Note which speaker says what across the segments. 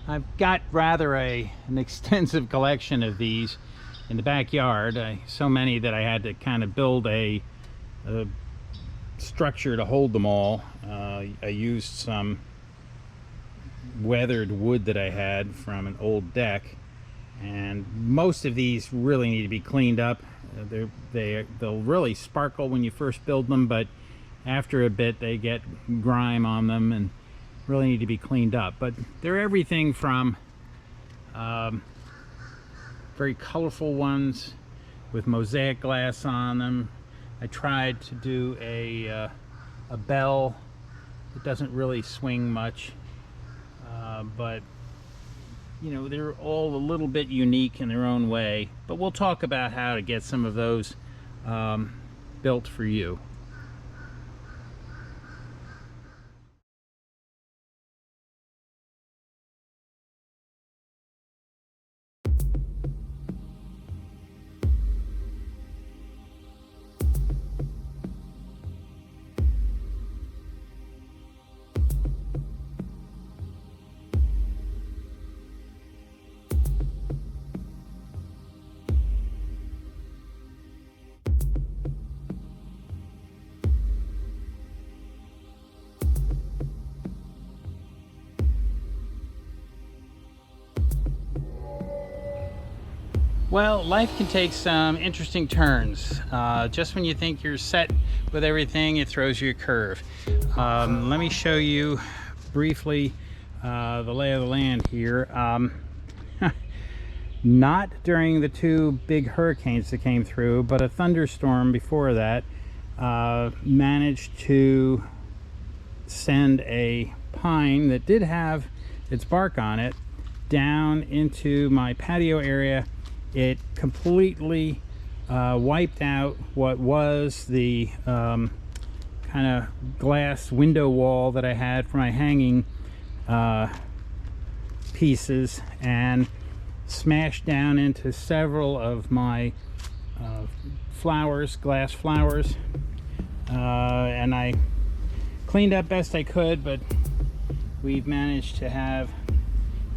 Speaker 1: I've got rather an extensive collection of these in the backyard. So many that I had to kind of build a structure to hold them all. I used some weathered wood that I had from an old deck, and most of these really need to be cleaned up. They'll really sparkle when you first build them, but after a bit they get grime on them and really need to be cleaned up. But they're everything from very colorful ones with mosaic glass on them. I tried to do a bell. It doesn't really swing much, but you know, they're all a little bit unique in their own way. But we'll talk about how to get some of those built for you. Well, life can take some interesting turns. Just when you think you're set with everything, it throws you a curve. Let me show you briefly the lay of the land here. Not during the two big hurricanes that came through, but a thunderstorm before that managed to send a pine that did have its bark on it down into my patio area. It completely wiped out what was the kind of glass window wall that I had for my hanging pieces, and smashed down into several of my flowers, glass flowers, and I cleaned up best I could, but we've managed to have,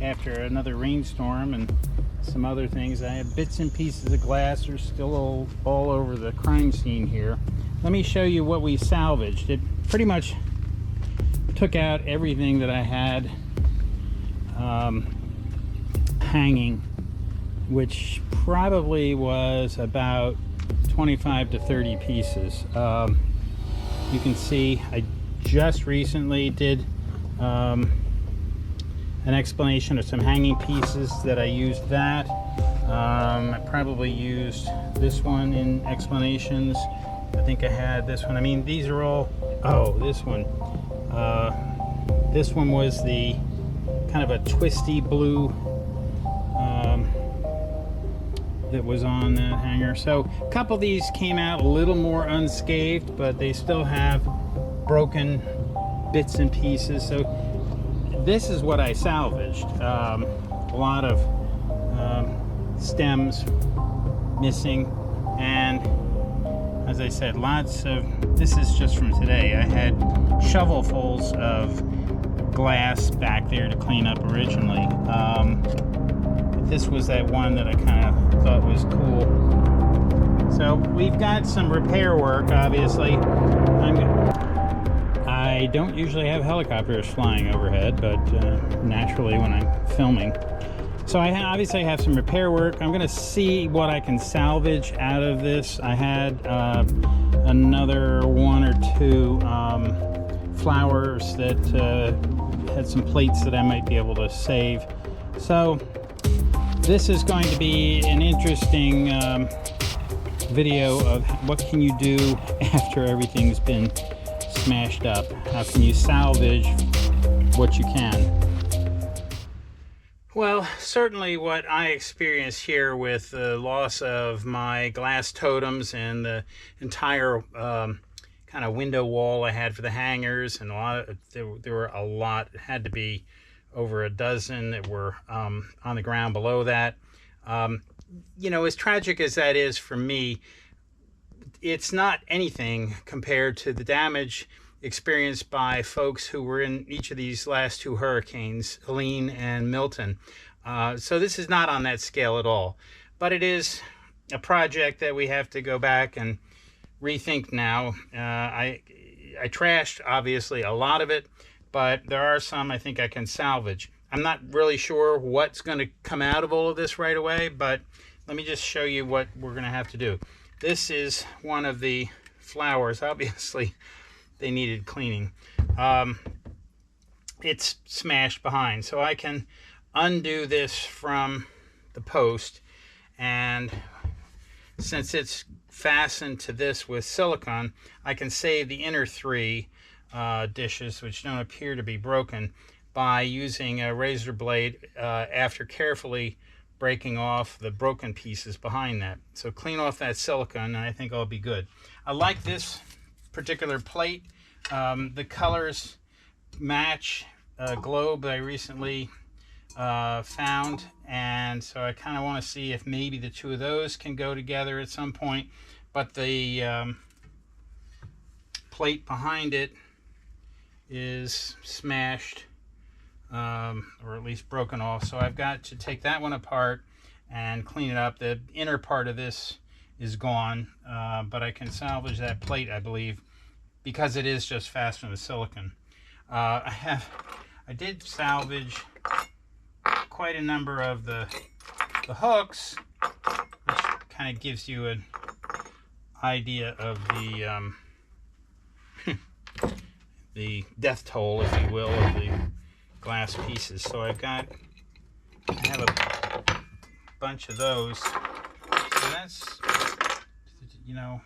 Speaker 1: after another rainstorm and some other things, I have bits and pieces of glass are still all over the crime scene here. Let me show you what we salvaged. It pretty much took out everything that I had hanging, which probably was about 25 to 30 pieces. You can see I just recently did an explanation of some hanging pieces that I used that. I probably used this one in explanations. I think I had this one. I mean, these are all, oh, this one. This one was the kind of a twisty blue that was on that hanger. So a couple of these came out a little more unscathed, but they still have broken bits and pieces. So this is what I salvaged. A lot of stems missing, and as I said, lots of, this is just from today. I had shovelfuls of glass back there to clean up originally. This was that one that I kind of thought was cool. So we've got some repair work, obviously. I don't usually have helicopters flying overhead, but naturally when I'm filming. So I obviously have some repair work. I'm going to see what I can salvage out of this. I had another one or two flowers that had some plates that I might be able to save. So this is going to be an interesting video of what can you do after everything's been smashed up. How can you salvage what you can? Well, certainly what I experienced here with the loss of my glass totems and the entire kind of window wall I had for the hangers, and a lot of, there were a lot, it had to be over a dozen that were on the ground below that. You know, as tragic as that is for me, it's not anything compared to the damage experienced by folks who were in each of these last two hurricanes, Helene and Milton. So this is not on that scale at all, but it is a project that we have to go back and rethink now. I trashed, obviously, a lot of it, but there are some I think I can salvage. I'm not really sure what's going to come out of all of this right away, but let me just show you what we're going to have to do. This is one of the flowers. Obviously, they needed cleaning. It's smashed behind, so I can undo this from the post, and since it's fastened to this with silicone, I can save the inner three dishes, which don't appear to be broken, by using a razor blade after carefully breaking off the broken pieces behind that. So clean off that silicone and I think I'll be good. I like this particular plate. The colors match a globe I recently found, and so I kind of want to see if maybe the two of those can go together at some point, but the plate behind it is smashed, or at least broken off, so I've got to take that one apart and clean it up. The inner part of this is gone, but I can salvage that plate, I believe, because it is just fastened with silicone. I did salvage quite a number of the hooks, which kind of gives you an idea of the death toll, if you will, of the glass pieces. So I have a bunch of those. So that's, you know,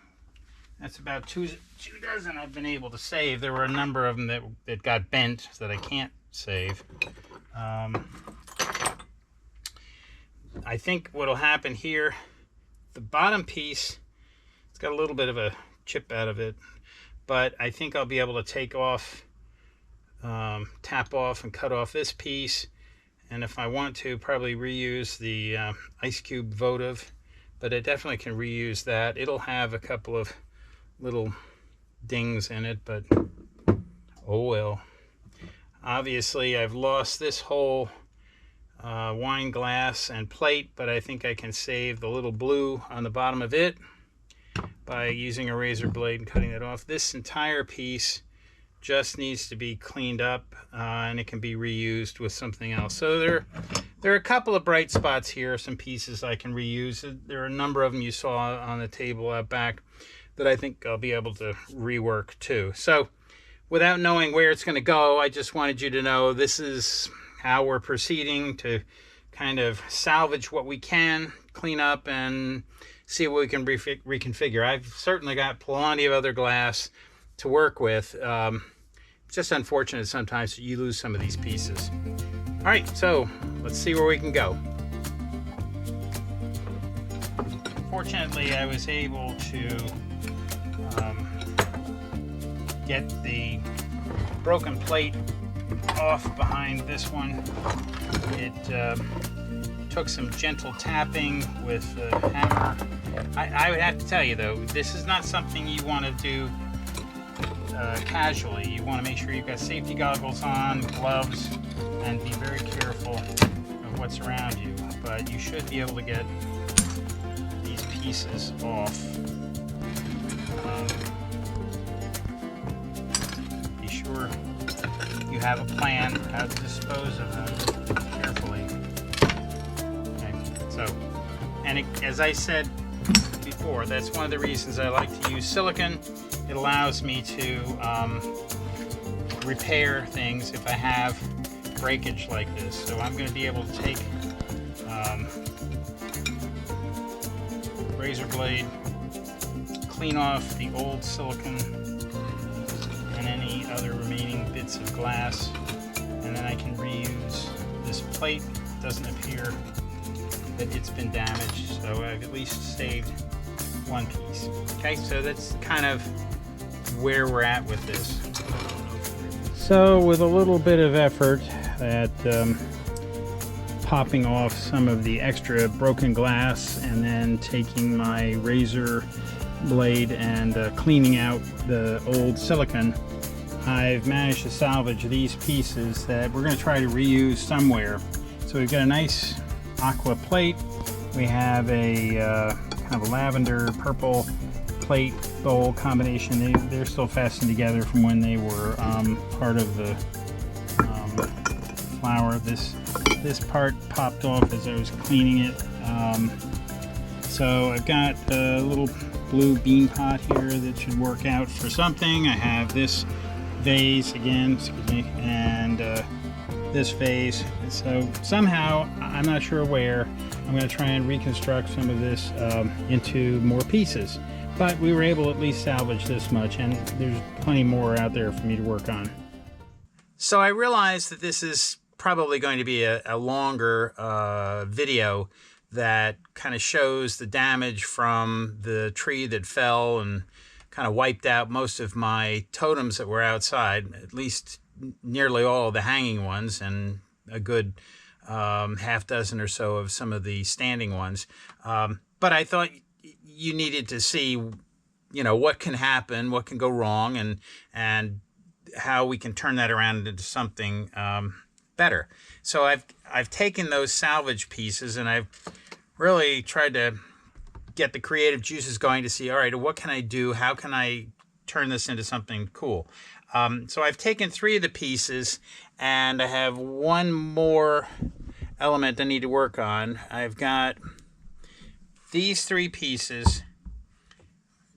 Speaker 1: that's about two dozen I've been able to save. There were a number of them that got bent that I can't save. I think what'll happen here, the bottom piece, it's got a little bit of a chip out of it, but I think I'll be able to take off, tap off and cut off this piece, and if I want to, probably reuse the ice cube votive, but I definitely can reuse that. It'll have a couple of little dings in it, but oh well. Obviously I've lost this whole wine glass and plate, but I think I can save the little blue on the bottom of it by using a razor blade and cutting it off. This entire piece just needs to be cleaned up, and it can be reused with something else. So there are a couple of bright spots here, some pieces I can reuse. There are a number of them you saw on the table out back that I think I'll be able to rework too. So without knowing where it's going to go, I just wanted you to know this is how we're proceeding to kind of salvage what we can, clean up, and see what we can reconfigure. I've certainly got plenty of other glass to work with. It's just unfortunate sometimes that you lose some of these pieces. All right, so let's see where we can go. Fortunately, I was able to get the broken plate off behind this one. It took some gentle tapping with a hammer. I would have to tell you though, this is not something you want to do casually. You want to make sure you've got safety goggles on, gloves, and be very careful of what's around you. But you should be able to get these pieces off. Be sure you have a plan how to dispose of them carefully. Okay, so, and as I said before, that's one of the reasons I like to use silicone. It allows me to repair things if I have breakage like this. So I'm going to be able to take razor blade, clean off the old silicone and any other remaining bits of glass, and then I can reuse this plate. It doesn't appear that it's been damaged, so I've at least saved one piece. Okay, so that's kind of where we're at with this. So with a little bit of effort at popping off some of the extra broken glass and then taking my razor blade and cleaning out the old silicone, I've managed to salvage these pieces that we're going to try to reuse somewhere. So we've got a nice aqua plate. We have a kind of a lavender purple plate bowl combination. They're still fastened together from when they were part of the flower. This part popped off as I was cleaning it. So I've got a little blue bean pot here that should work out for something. I have this vase again, excuse me, and this vase. So somehow, I'm not sure where, I'm going to try and reconstruct some of this into more pieces. But we were able to at least salvage this much, and there's plenty more out there for me to work on. So I realized that this is probably going to be a longer video that kind of shows the damage from the tree that fell and kind of wiped out most of my totems that were outside, at least nearly all of the hanging ones, and a good half dozen or so of some of the standing ones. But I thought you needed to see, you know, what can happen, what can go wrong, and how we can turn that around into something better. So I've taken those salvage pieces and I've really tried to get the creative juices going to see, all right, what can I do? How can I turn this into something cool? So I've taken 3 of the pieces and I have one more element I need to work on. I've got these 3 pieces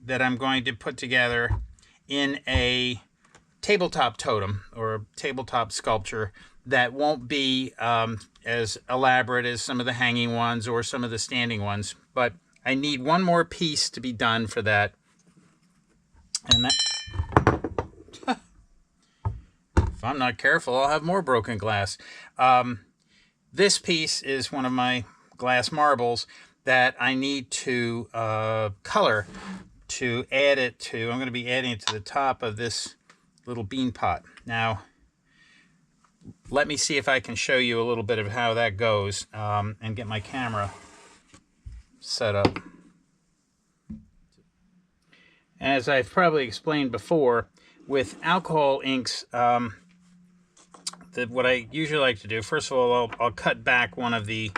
Speaker 1: that I'm going to put together in a tabletop totem or a tabletop sculpture that won't be as elaborate as some of the hanging ones or some of the standing ones, but I need one more piece to be done for that. And that, if I'm not careful, I'll have more broken glass. This piece is one of my glass marbles that I need to color to add it to. I'm going to be adding it to the top of this little bean pot. Now, let me see if I can show you a little bit of how that goes and get my camera set up. As I've probably explained before, with alcohol inks, what I usually like to do, first of all, I'll cut back one of the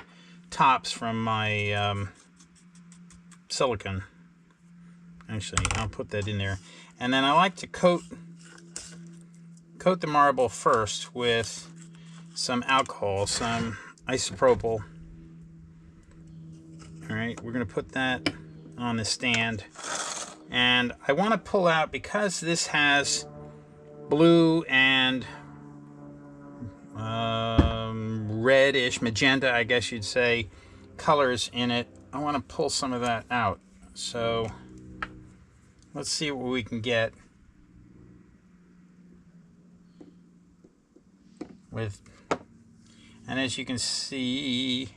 Speaker 1: tops from my silicone. Actually, I'll put that in there. And then I like to coat the marble first with some alcohol, some isopropyl. All right, we're going to put that on the stand. And I want to pull out, because this has blue and reddish, magenta, I guess you'd say, colors in it. I want to pull some of that out. So let's see what we can get with. And as you can see,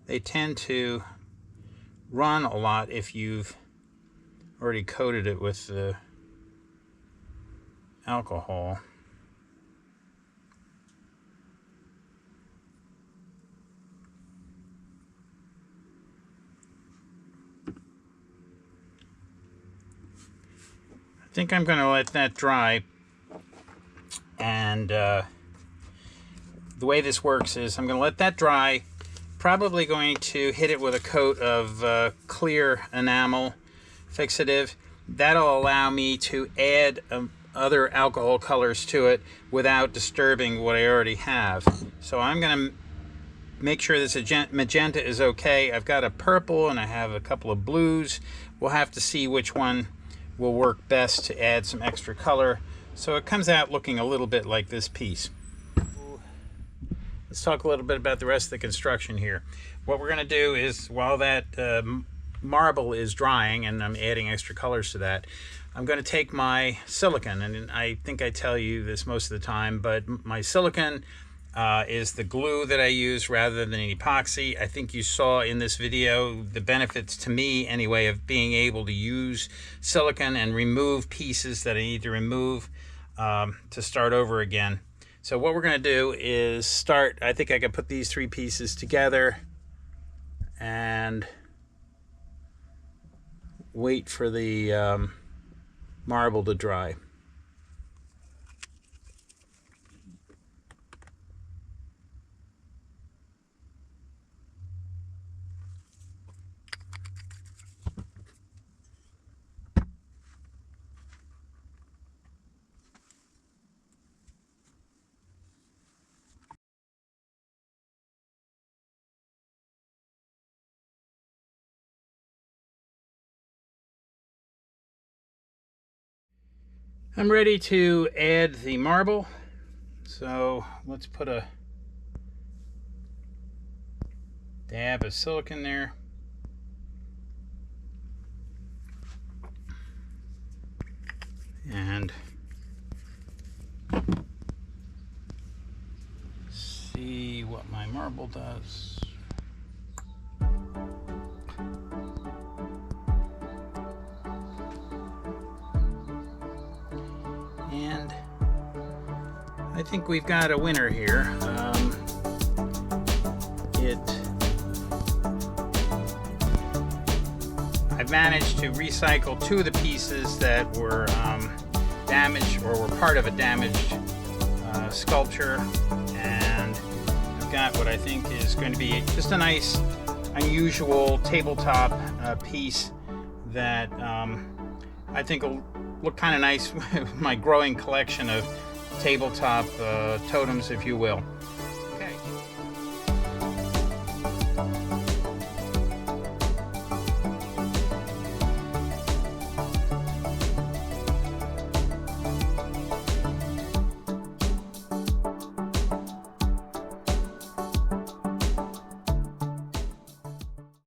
Speaker 1: they tend to run a lot if you've already coated it with the alcohol. I think I'm going to let that dry, and the way this works is I'm going to let that dry, probably going to hit it with a coat of clear enamel fixative. That'll allow me to add other alcohol colors to it without disturbing what I already have. So I'm going to make sure this magenta is okay. I've got a purple and I have a couple of blues. We'll have to see which one will work best to add some extra color. So it comes out looking a little bit like this piece. Let's talk a little bit about the rest of the construction here. What we're going to do is, while that marble is drying and I'm adding extra colors to that, I'm going to take my silicone, and I think I tell you this most of the time, but my silicone is the glue that I use rather than an epoxy. I think you saw in this video the benefits, to me anyway, of being able to use silicone and remove pieces that I need to remove to start over again. So what we're going to do is start, I think I can put these 3 pieces together, and wait for the marble to dry. I'm ready to add the marble, so let's put a dab of silicone there. And see what my marble does. And I think we've got a winner here. I've managed to recycle two of the pieces that were damaged or were part of a damaged sculpture, and I've got what I think is going to be just a nice, unusual tabletop piece that I think will look kind of nice with my growing collection of tabletop totems, if you will.